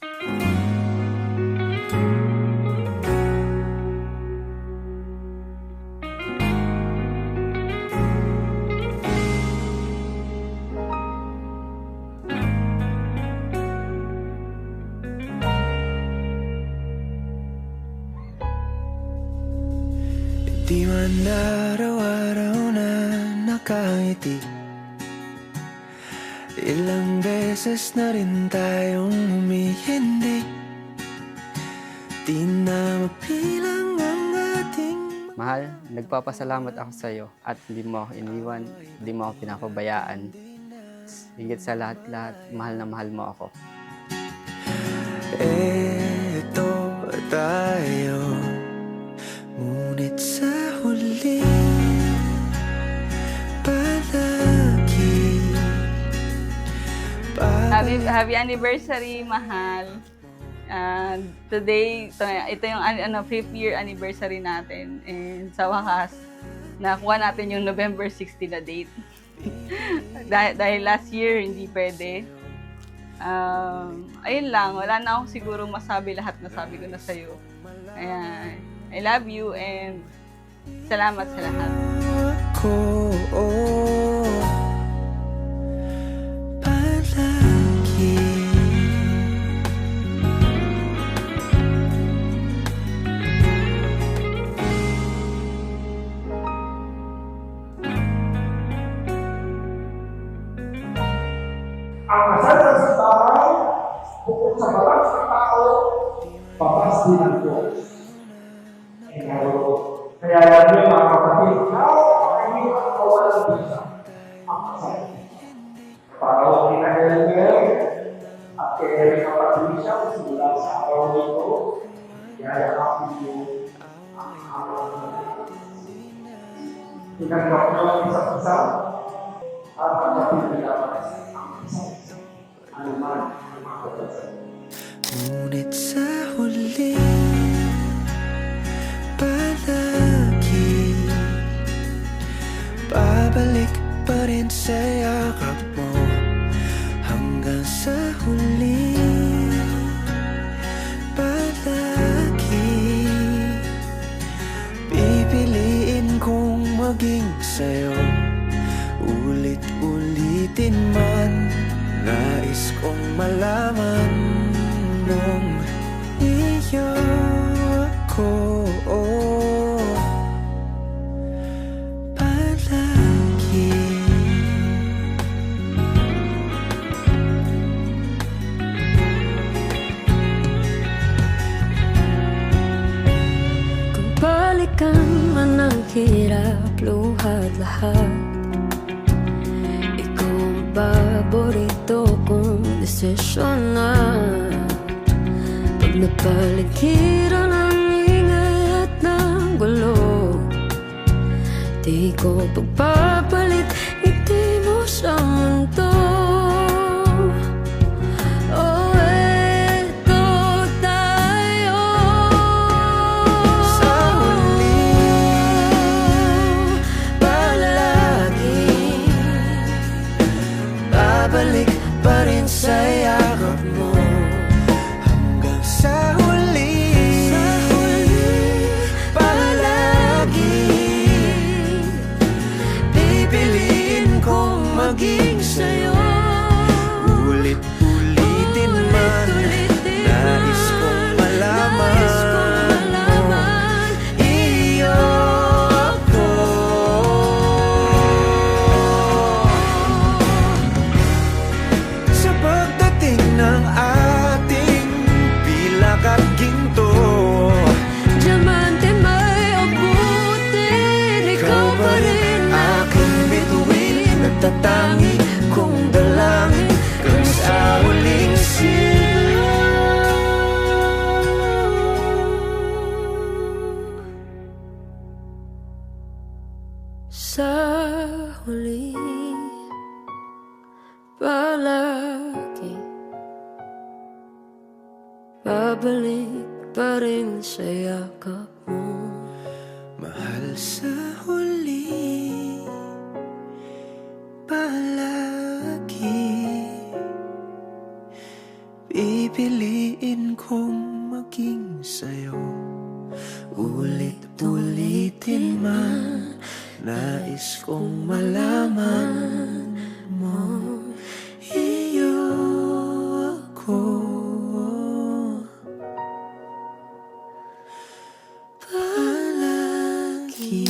Di man araw-araw na nakangiti, ilang beses na rin tayong humihindi. Di na mapilang ang ating... Mahal, nagpapasalamat ako sa iyo at hindi mo ako iniwan, hindi mo ako pinapabayaan. Higit sa lahat-lahat, mahal na mahal mo ako. Eto tayo, ngunit sa huli palagi Happy anniversary, mahal. Today, ito yung 5th year anniversary natin. And sa wakas, nakuha natin yung November 60 na date. dahil last year, hindi pwede. Ayun lang, wala na akong sigurong masabi, lahat nasabi ko na sa'yo. Ayan, I love you and salamat sa lahat. Ang kasal sa bahay, bukod sa batas ng tao, batas din ng Diyos. Kaya yan yung mga kapatid, hindi ang kawalan bisa ang kasal. Para huwag kinagalang at kaya rin kapatid siya, simula sa araw nito, yayakapin yung ang araw nito. Tinanggap nyo ang isa't isa, at ang kapatid nila ang kasal. Ngunit sa huli palagi babalik pa rin sa yakap mo hanggang sa huli. Palagi pipiliin kong maging sa'yo, ulit-ulitin man. Nais kong malaman mong iyo ako palagi. Kung balikan man ang hirap, luhat lahat, paborito kong desisyon na pag napaligiran ang ingay at ng gulo, di ko pagpapalit ngiti mo sa mundo. Oh, eto tayo sa huli palagi babalik pa rin sa yakap mo hanggang sa huli. Sa huli palagi pipiliin kong maging sa'yo, ulit-ulitin man. Nais kong malaman iyo ako. Sa pagdating ng ating pilak at ginto, diamante may abutin, ikaw pa rin aking bituin, nagtatangi kong dalangin kung sa huling sa huli palagi babalik pa rin sa yakap mo. mahal sa huli palagi pipiliin kong maging sa'yo. Ulit-ulitin man, nais kong malaman mo, iyo ako. Palagi